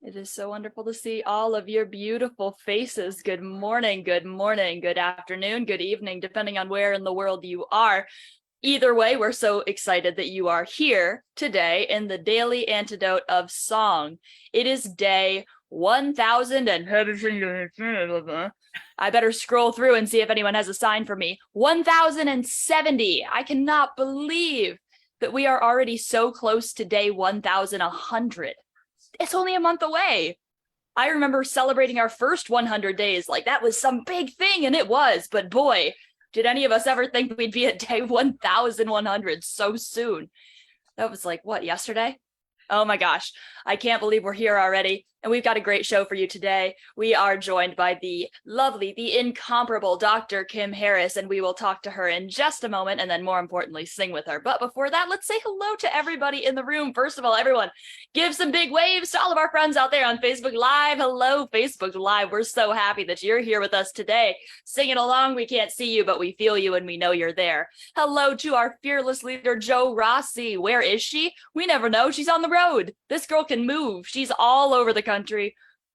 It is so wonderful to see all of your beautiful faces. Good morning, good afternoon, good evening, depending on where in the world you are. Either way, we're so excited that you are here today in the Daily Antidote of Song. It is day 1000 and I better scroll through and see if anyone has a sign for me. 1070. I cannot believe that we are already so close to day 1100. It's only a month away. I remember celebrating our first 100 days like that was some big thing, and it was, but boy, did any of us ever think we'd be at day 1100 so soon. That was like, what, yesterday? Oh my gosh, I can't believe we're here already. And we've got a great show for you today. We are joined by the lovely, the incomparable Dr. Kim Harris, and we will talk to her in just a moment, and then more importantly, sing with her. But before that, let's say hello to everybody in the room. First of all, everyone, give some big waves to all of our friends out there on Facebook Live. Hello, Facebook Live. We're so happy that you're here with us today. Singing along, we can't see you, but we feel you and we know you're there. Hello to our fearless leader, Joe Rossi. Where is she? We never know. She's on the road. This girl can move. She's all over the country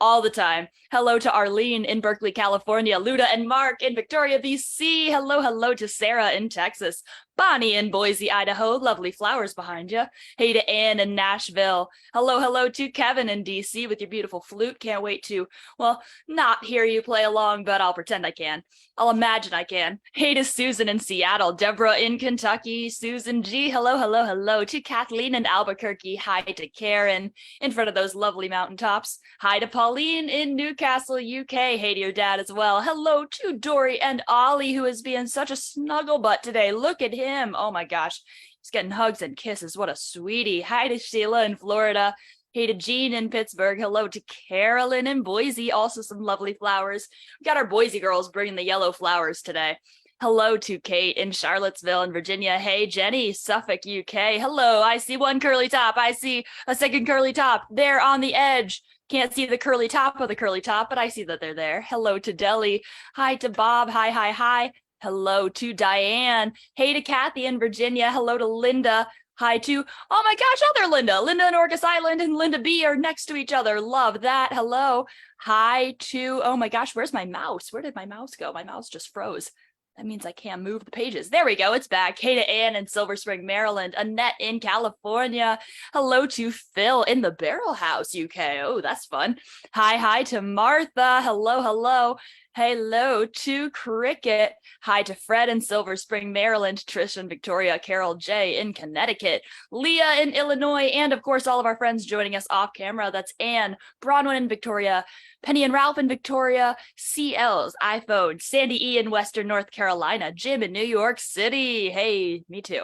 all the time. Hello to Arlene in Berkeley, California, Luda and Mark in Victoria, BC. Hello to Sarah in Texas, Bonnie in Boise, Idaho. Lovely flowers behind you. Hey to Ann in Nashville. Hello to Kevin in DC with your beautiful flute. Can't wait to, well, not hear you play along, but I'll pretend I can. I'll imagine I can. Hey to Susan in Seattle, Deborah in Kentucky, Susan G. Hello to Kathleen in Albuquerque. Hi to Karen in front of those lovely mountaintops. Hi to Pauline in Newcastle, UK. Hey to your dad as well. Hello to Dory and Ollie, who is being such a snuggle butt today. Look at him. Oh my gosh. He's getting hugs and kisses. What a sweetie. Hi to Sheila in Florida. Hey to Jean in Pittsburgh. Hello to Carolyn in Boise. Also some lovely flowers. We got our Boise girls bringing the yellow flowers today. Hello to Kate in Charlottesville in Virginia. Hey, Jenny, Suffolk, UK. Hello, I see one curly top. I see a second curly top. They're on the edge. Can't see the curly top of the curly top, but I see that they're there. Hello to Deli. Hi to Bob. Hi. Hello to Diane. Hey to Kathy in Virginia. Hello to Linda. Hi to, oh my gosh, other Linda. Linda in Orcas Island and Linda B are next to each other. Love that. Hello. Hi to, oh my gosh, where's my mouse? Where did my mouse go? My mouse just froze. That means I can't move the pages. There we go. It's back. Hey to Ann in Silver Spring, Maryland. Annette in California. Hello to Phil in the Barrel House, UK. Oh, that's fun. Hi to Martha. Hello. Hello to Cricket. Hi to Fred in Silver Spring, Maryland. Trish in Victoria. Carol J in Connecticut. Leah in Illinois. And of course, all of our friends joining us off camera. That's Anne, Bronwyn in Victoria. Penny and Ralph in Victoria, CL's iPhone, Sandy E in Western North Carolina, Jim in New York City. Hey, me too.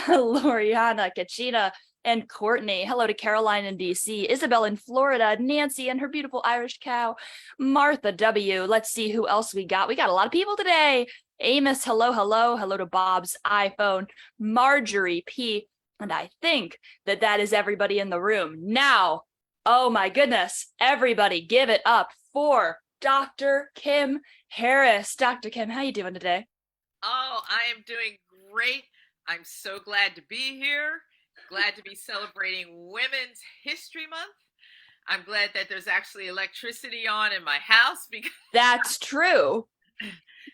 Loriana, Kachina, and Courtney. Hello to Caroline in DC, Isabel in Florida, Nancy and her beautiful Irish cow, Martha W. Let's see who else we got. We got a lot of people today. Amos, hello. Hello to Bob's iPhone, Marjorie P. And I think that is everybody in the room. Now, oh my goodness, everybody give it up for Dr. Kim Harris. Dr. Kim, how you doing today? Oh, I am doing great. I'm so glad to be here. Glad to be celebrating Women's History Month. I'm glad that there's actually electricity on in my house because that's true.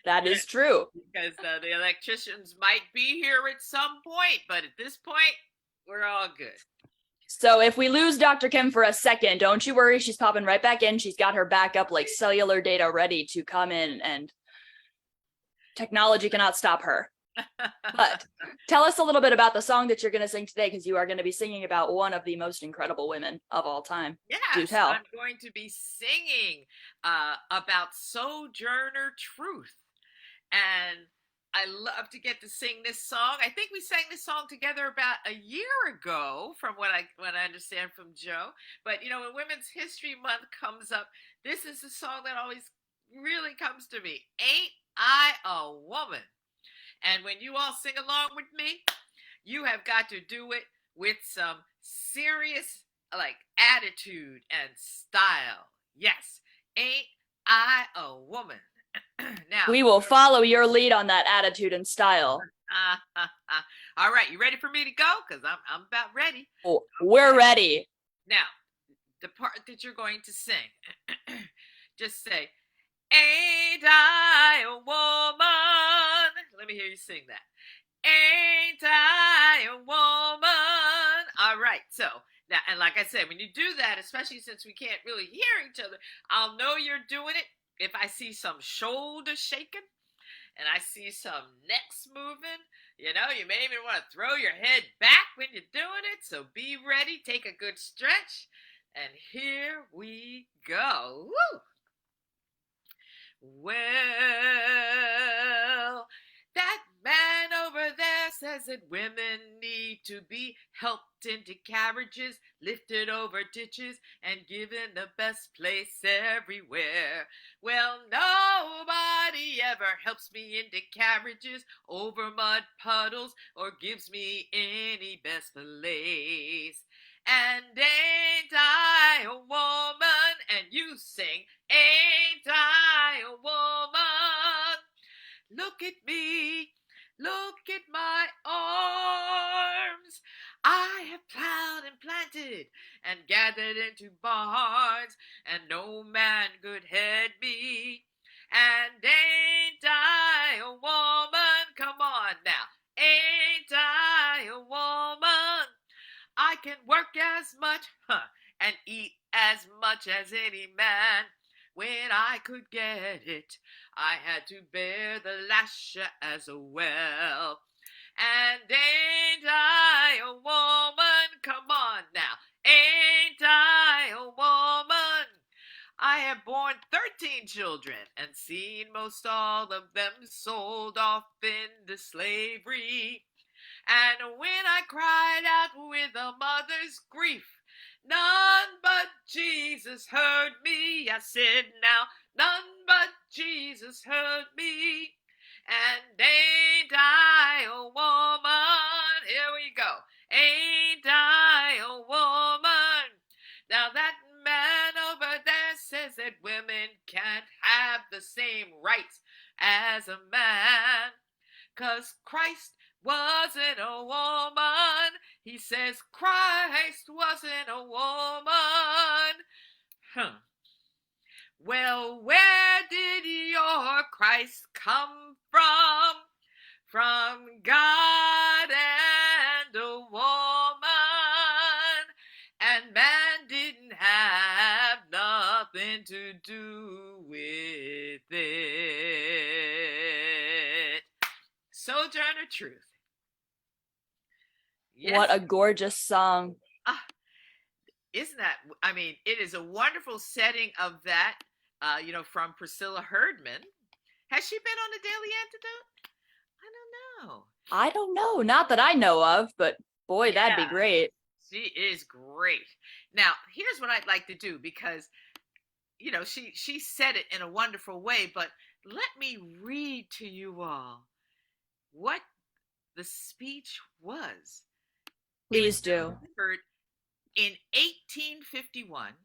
That is true. Because the electricians might be here at some point, but at this point, we're all good. So if we lose Dr. Kim for a second, don't you worry. She's popping right back in. She's got her backup like cellular data ready to come in, and technology cannot stop her. But tell us a little bit about the song that you're going to sing today, because you are going to be singing about one of the most incredible women of all time. Yes, do tell. I'm going to be singing about Sojourner Truth. And I love to get to sing this song. I think we sang this song together about a year ago, from what I understand from Joe. But, you know, when Women's History Month comes up, this is the song that always really comes to me. Ain't I a Woman? And when you all sing along with me, you have got to do it with some serious, like, attitude and style. Yes, ain't I a woman? Now, we will follow your lead on that attitude and style. All right, you ready for me to go? Because I'm about ready. Oh, we're ready. Now, the part that you're going to sing. Just say, ain't I a woman? Let me hear you sing that. Ain't I a woman? All right, so now, and like I said, when you do that, especially since we can't really hear each other, I'll know you're doing it if I see some shoulders shaking and I see some necks moving. You know, you may even want to throw your head back when you're doing it, so be ready, take a good stretch, and here we go. Woo! Well, that man over there says that women need to be helped into carriages, lifted over ditches, and given the best place everywhere. Well, nobody ever helps me into carriages, over mud puddles, or gives me any best place. And ain't I a woman? And you sing, ain't I a woman? Look at me, look at my arms. I have plowed and planted and gathered into barns, and no man could head me. And ain't I a woman? Come on now, ain't I a woman? I can work as much and eat as much as any man. When I could get it, I had to bear the lash as well. And ain't I a woman? Come on now. Ain't I a woman? I have borne 13 children and seen most all of them sold off into slavery. And when I cried out with a mother's grief, none but Jesus heard me. I said now, none but Jesus heard me. And ain't I a woman? Here we go. Ain't I a woman? Now that man over there says that women can't have the same rights as a man, 'cause Christ wasn't a woman. He says Christ wasn't a woman. Well, where did your Christ come from? From God and a woman. And man didn't have nothing to do with it. Sojourner Truth. Yes. What a gorgeous song. Isn't that, I mean, it is a wonderful setting of that, from Priscilla Herdman. Has she been on the Daily Antidote? I don't know. I don't know. Not that I know of, but boy, yeah, that'd be great. She is great. Now, here's what I'd like to do, because, she said it in a wonderful way, but let me read to you all what the speech was. Please do. In 1851,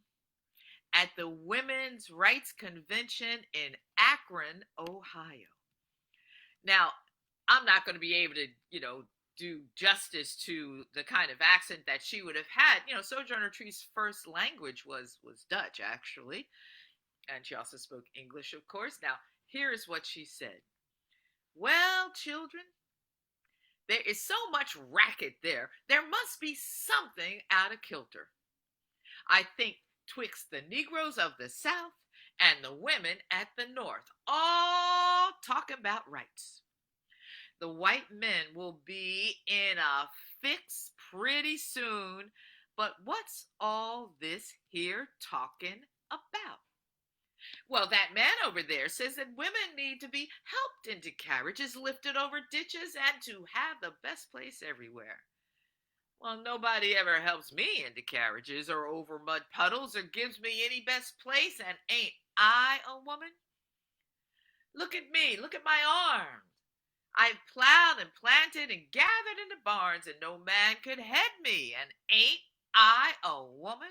at the Women's Rights Convention in Akron, Ohio. Now, I'm not going to be able to, do justice to the kind of accent that she would have had. Sojourner Truth's first language was Dutch, actually. And she also spoke English, of course. Now, here's what she said. Well, children, there is so much racket there. There must be something out of kilter. I think twixt the Negroes of the South and the women at the North, all talking about rights. The white men will be in a fix pretty soon, but what's all this here talking about? Well, that man over there says that women need to be helped into carriages, lifted over ditches, and to have the best place everywhere. Well, nobody ever helps me into carriages or over mud puddles or gives me any best place, and ain't I a woman? Look at me, look at my arms. I've plowed and planted and gathered in the barns, and no man could head me, and ain't I a woman?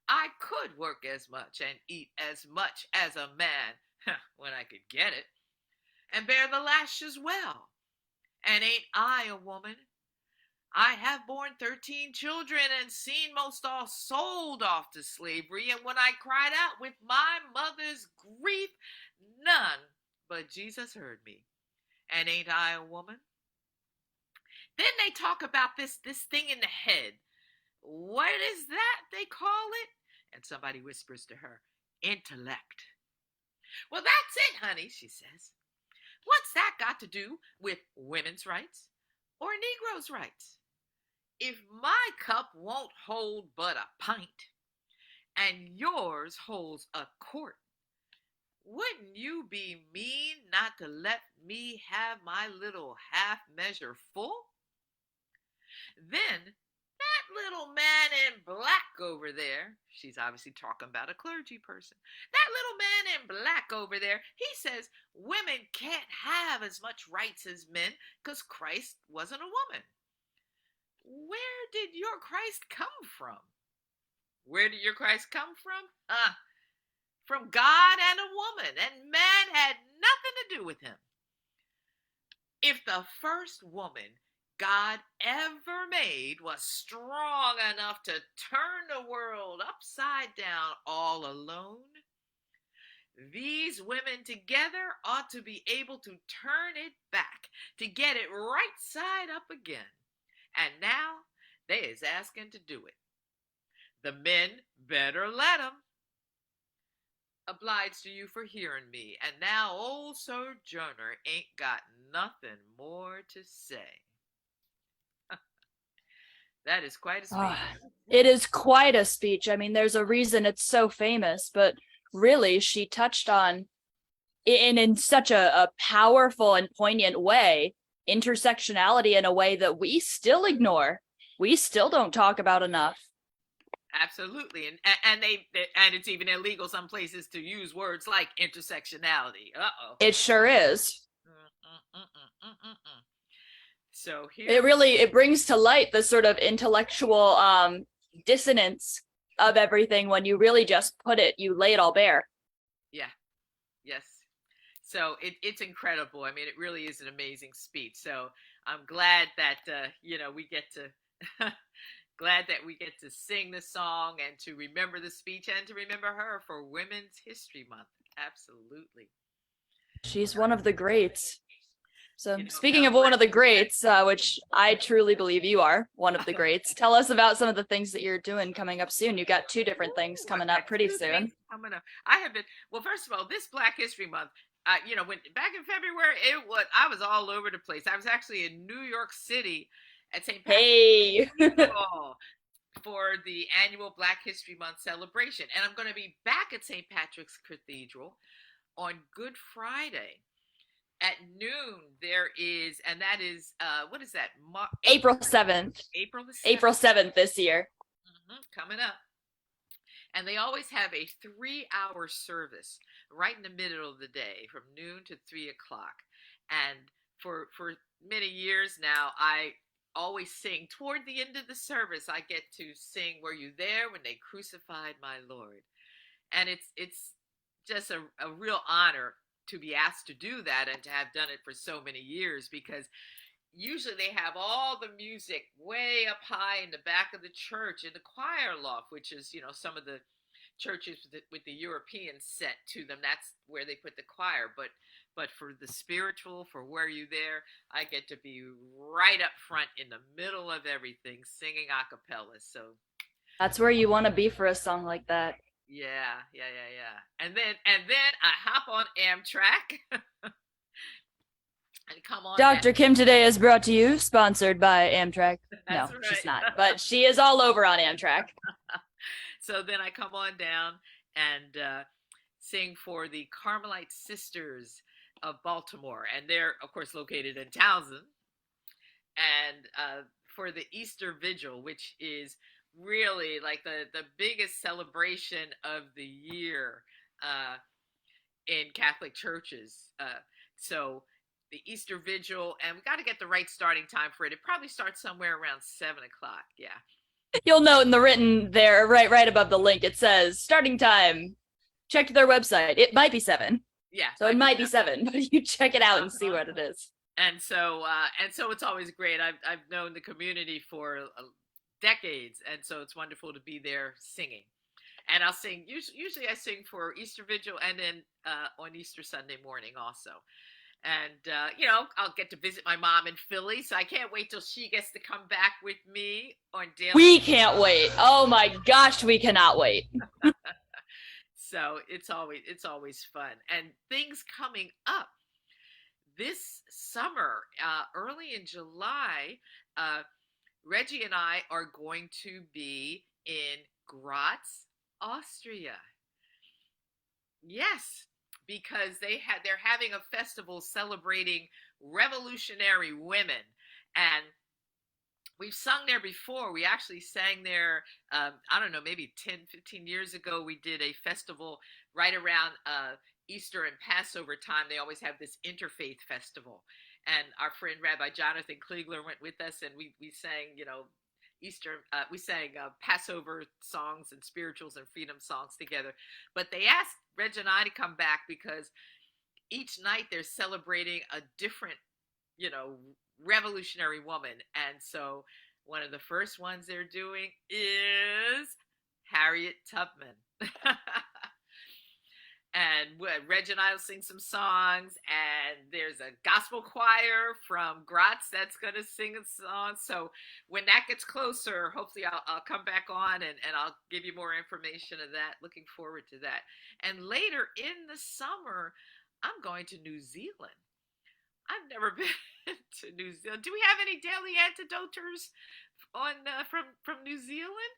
I could work as much and eat as much as a man, when I could get it, and bear the lash as well. And ain't I a woman? I have borne 13 children and seen most all sold off to slavery. And when I cried out with my mother's grief, none but Jesus heard me. And ain't I a woman? Then they talk about this thing in the head. What is that they call it? And somebody whispers to her, intellect. Well, that's it, honey, she says. What's that got to do with women's rights or Negroes' rights? If my cup won't hold but a pint, and yours holds a quart, wouldn't you be mean not to let me have my little half measure full? Then that little man in black over there, she's obviously talking about a clergy person, that little man in black over there, he says women can't have as much rights as men because Christ wasn't a woman. Where did your Christ come from? Where did your Christ come from? From God and a woman, and man had nothing to do with him. If the first woman God ever made was strong enough to turn the world upside down all alone, these women together ought to be able to turn it back, to get it right side up again. And now they is asking to do it. The men better let 'em. Obliged to you for hearing me. And now old Sojourner ain't got nothing more to say. That is quite a speech. It is quite a speech. I mean, there's a reason it's so famous, but really she touched on in such a powerful and poignant way intersectionality in a way that we still ignore. We still don't talk about enough. Absolutely, and it's even illegal some places to use words like intersectionality. It sure is. So here it brings to light the sort of intellectual dissonance of everything when you really just you lay it all bare. Yeah. Yes. So it's incredible. I mean, it really is an amazing speech. So I'm glad that we get to glad that we get to sing the song and to remember the speech and to remember her for Women's History Month. Absolutely. She's one of the greats. So speaking of one of the greats, which I truly believe you are one of the greats, tell us about some of the things that you're doing coming up soon. You got 2 different things coming up pretty soon. Coming up. I have been, well, first of all, this Black History Month, when back in February, I was all over the place. I was actually in New York City at St. Patrick's Cathedral for the annual Black History Month celebration. And I'm going to be back at St. Patrick's Cathedral on Good Friday. At noon, there is, and that is, what is that? April 7th. April 7th this year. Coming up. And they always have a 3-hour service right in the middle of the day from noon to 3 o'clock. And for many years now, I always sing toward the end of the service. I get to sing "Were You There When They Crucified My Lord?" And it's just a real honor to be asked to do that and to have done it for so many years, because usually they have all the music way up high in the back of the church in the choir loft, which is, some of the churches with the European set to them. That's where they put the choir. But for the spiritual, for Were You There, I get to be right up front in the middle of everything, singing a cappella. So that's where you want to be for a song like that. Yeah. And then I hop on Amtrak and come on. Dr. Kim Today is brought to you, sponsored by Amtrak. No, right. She's not, but she is all over on Amtrak. So then I come on down and sing for the Carmelite Sisters of Baltimore, and they're of course located in Townsend. And for the Easter Vigil, which is really like the biggest celebration of the year in Catholic churches. So the Easter Vigil, and we got to get the right starting time for it. It probably starts somewhere around 7 o'clock. Yeah. You'll note in the written there, right above the link, it says starting time. Check their website. It might be 7. Yeah. So it might be 7, but you check it out and see what it is. And so it's always great. I've known the community for decades, and so it's wonderful to be there singing. And I'll sing. Usually, I sing for Easter Vigil and then on Easter Sunday morning also. And I'll get to visit my mom in Philly, so I can't wait till she gets to come back with me on daily. We can't wait. Oh my gosh, we cannot wait. So it's always fun, and things coming up this summer, early in July. Reggie and I are going to be in Graz, Austria. Yes, because they're having a festival celebrating revolutionary women, and we've sung there before. We actually sang there, I don't know, maybe 10, 15 years ago. We did a festival right around Easter and Passover time. They always have this interfaith festival. And our friend Rabbi Jonathan Kliegler went with us, and we sang, Easter, we sang Passover songs and spirituals and freedom songs together. But they asked Reg and I to come back because each night they're celebrating a different, revolutionary woman. And so one of the first ones they're doing is Harriet Tubman. And Reg and I will sing some songs, and there's a gospel choir from Graz that's going to sing a song. So when that gets closer, hopefully I'll come back on and I'll give you more information of that. Looking forward to that. And later in the summer, I'm going to New Zealand. I've never been to New Zealand. Do we have any daily antidoters on from New Zealand?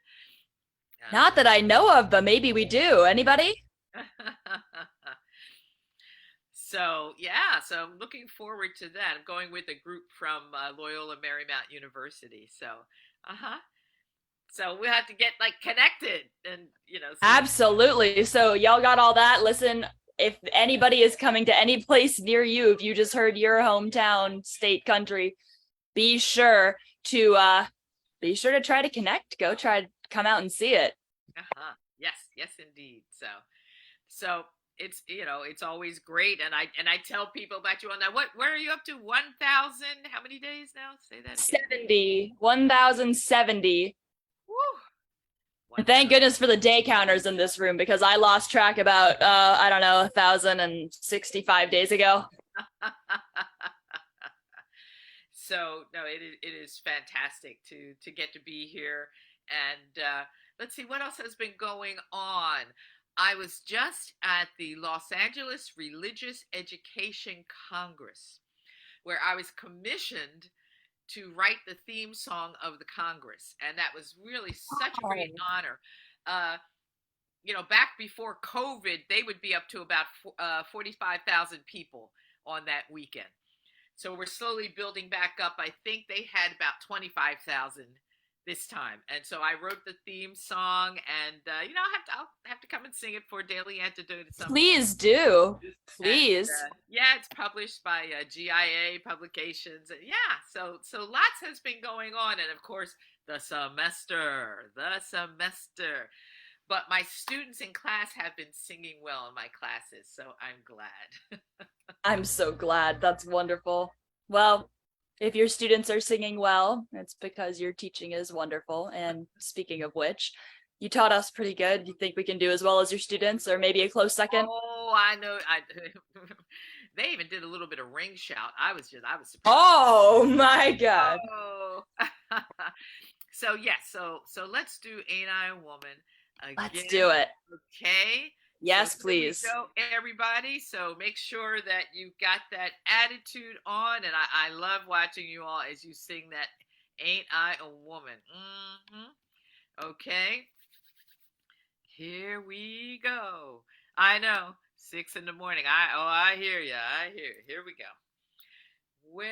Not that I know of, but maybe we do. Anybody? So I'm looking forward to that. I'm going with a group from Loyola Marymount University. So we'll have to get connected, and Absolutely. So y'all got all that. Listen, if anybody is coming to any place near you, if you just heard your hometown, state, country, be sure to try to connect. Go try to come out and see it. Yes, indeed. So it's always great, and I tell people about you on that. Where are you up to? 1,000? How many days now? Say that again. 1,070. Woo. And thank goodness for the day counters in this room, because I lost track about 1,065 days ago. So no, it is fantastic to get to be here. And let's see what else has been going on. I was just at the Los Angeles Religious Education Congress, where I was commissioned to write the theme song of the Congress. And that was really such a great honor. Back before COVID, they would be up to about 45,000 people on that weekend. So we're slowly building back up. I think they had about 25,000 this time. And so I wrote the theme song, and I'll have to come and sing it for Daily Antidote at some Please point. do. Please. And, it's published by GIA Publications. And so lots has been going on, and of course the semester. But my students in class have been singing well in my classes, so I'm glad. I'm so glad. That's wonderful. Well, if your students are singing well, it's because your teaching is wonderful. And speaking of which, you taught us pretty good. You think we can do as well as your students, or maybe a close second? Oh, I know. They even did a little bit of ring shout. I was surprised. Oh my God. Oh. So let's do Ain't I a Woman again. Let's do it. Okay. Yes, so please. Go, everybody. So make sure that you've got that attitude on. And I love watching you all as you sing that Ain't I a Woman. Okay. Here we go. I know. 6 a.m. I hear you. Here we go. Well,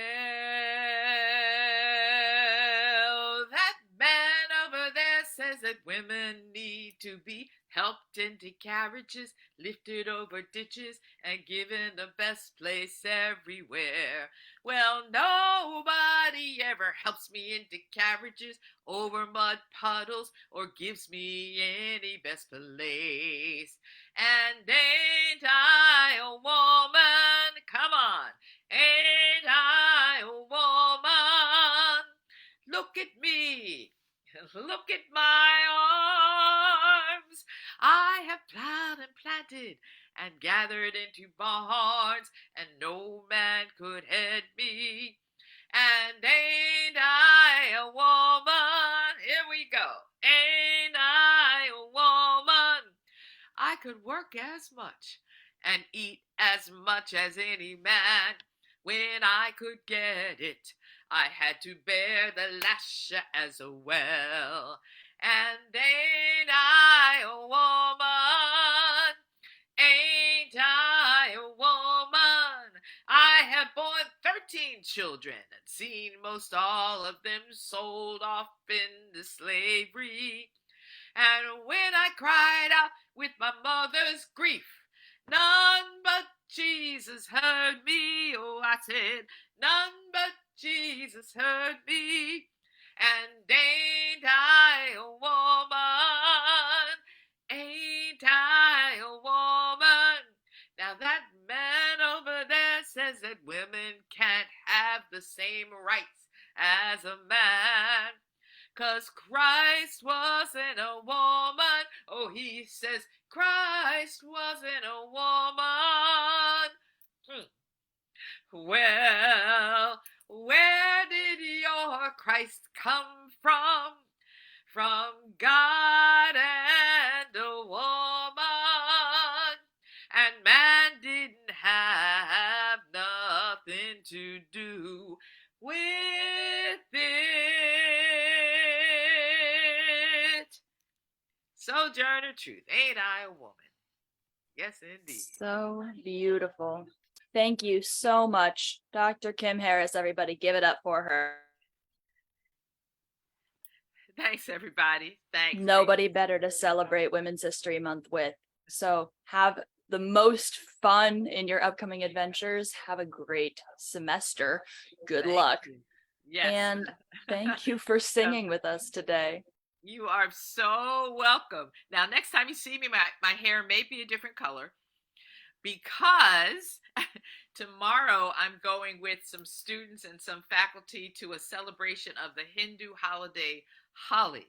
that man over there says that women need to be helped into carriages, lifted over ditches, and given the best place everywhere. Well, nobody ever helps me into carriages, over mud puddles, or gives me any best place. And ain't I a woman? Come on. Ain't I plowed and planted and gathered into barns, and no man could head me. And ain't I a woman? Here we go. Ain't I a woman? I could work as much and eat as much as any man. When I could get it, I had to bear the lash as well. And ain't I a woman? Ain't I a woman? I have borne 13 children and seen most all of them sold off into slavery. And when I cried out with my mother's grief, none but Jesus heard me. Oh, I said, none but Jesus heard me. And ain't I a woman? Ain't I a woman? Now that man over there says that women can't have the same rights as a man. 'Cause Christ wasn't a woman. Oh, he says Christ wasn't a woman. Well, where did your Christ come from? From God and a woman. And man didn't have nothing to do with it. Sojourner Truth, ain't I a woman? Yes, indeed. So beautiful. Thank you so much, Dr. Kim Harris. Everybody, give it up for her. Thanks, everybody. Thanks. Nobody better to celebrate Women's History Month with. So have the most fun in your upcoming adventures. Have a great semester. Good luck. Yes. And thank you for singing with us today. You are so welcome. Now, next time you see me, my hair may be a different color because tomorrow I'm going with some students and some faculty to a celebration of the Hindu holiday Holi,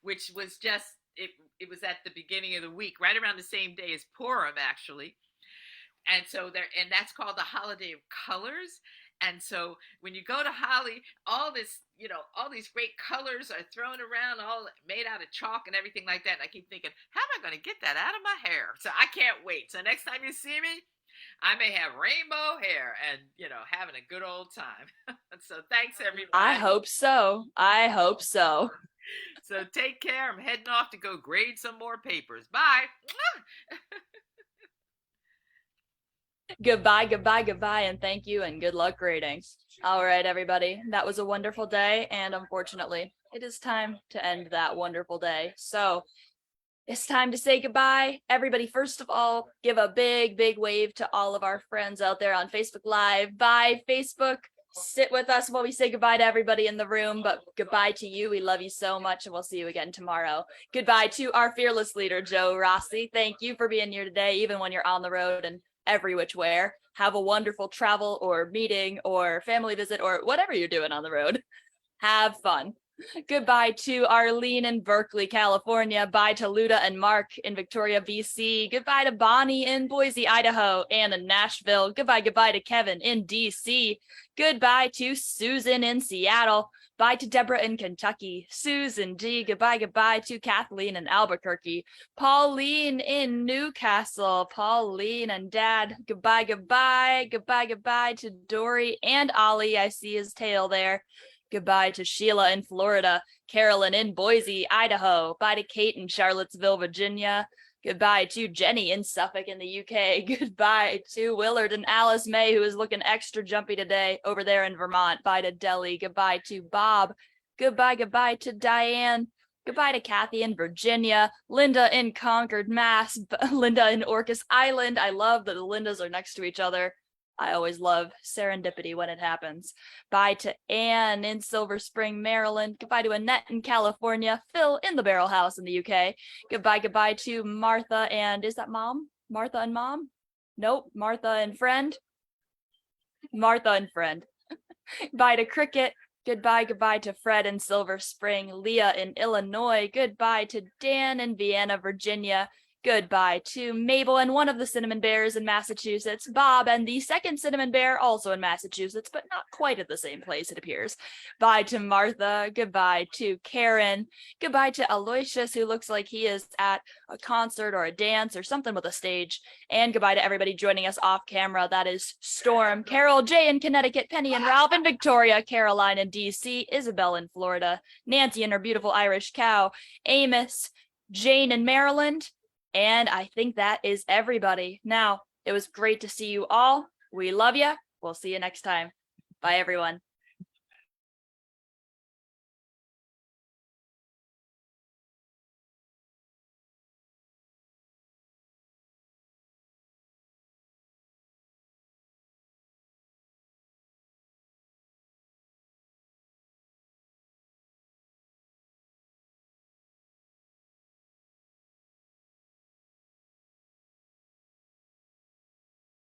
which was just, it was at the beginning of the week, right around the same day as Purim, actually. And so that's called the Holiday of Colors. And so when you go to Holi, all this, all these great colors are thrown around, all made out of chalk and everything like that. And I keep thinking, how am I going to get that out of my hair? So I can't wait. So next time you see me, I may have rainbow hair and, having a good old time. So thanks, everybody. I hope so. So take care. I'm heading off to go grade some more papers. Bye. Goodbye, and thank you, and good luck grading. All right, everybody, that was a wonderful day, and unfortunately, it is time to end that wonderful day. So it's time to say goodbye. Everybody, first of all, give a big, big wave to all of our friends out there on Facebook Live. Bye, Facebook. Sit with us while we say goodbye to everybody in the room, but goodbye to you. We love you so much, and we'll see you again tomorrow. Goodbye to our fearless leader, Joe Rossi. Thank you for being here today, even when you're on the road and every which way. Have a wonderful travel or meeting or family visit or whatever you're doing on the road. Have fun. Goodbye to Arlene in Berkeley, California. Bye to Luda and Mark in Victoria, BC. Goodbye to Bonnie in Boise, Idaho, and in Nashville. Goodbye to Kevin in DC. Goodbye to Susan in Seattle. Bye to Deborah in Kentucky. Susan G. Goodbye to Kathleen in Albuquerque. Pauline in Newcastle. Pauline and Dad. Goodbye to Dory and Ollie. I see his tail there. Goodbye to Sheila in Florida, Carolyn in Boise, Idaho. Bye to Kate in Charlottesville, Virginia. Goodbye to Jenny in Suffolk in the UK. Goodbye to Willard and Alice May, who is looking extra jumpy today over there in Vermont. Bye to Delhi. Goodbye to Bob. Goodbye to Diane. Goodbye to Kathy in Virginia. Linda in Concord, Mass. Linda in Orcas Island. I love that the Lindas are next to each other. I always love serendipity when it happens. Bye to Anne in Silver Spring, Maryland. Goodbye to Annette in California. Phil in the Barrel House in the UK. Goodbye to Martha and, is that Mom? Martha and Mom? Nope, Martha and Friend. Martha and Friend. Bye to Cricket. Goodbye to Fred in Silver Spring. Leah in Illinois. Goodbye to Dan in Vienna, Virginia. Goodbye to Mabel and one of the Cinnamon Bears in Massachusetts, Bob and the second Cinnamon Bear, also in Massachusetts, but not quite at the same place, it appears. Bye to Martha. Goodbye to Karen. Goodbye to Aloysius, who looks like he is at a concert or a dance or something with a stage. And goodbye to everybody joining us off camera. That is Storm, Carol, Jay in Connecticut, Penny and Ralph in Victoria, Caroline in DC, Isabel in Florida, Nancy and her beautiful Irish cow, Amos, Jane in Maryland. And I think that is everybody. Now, it was great to see you all. We love you. We'll see you next time. Bye, everyone.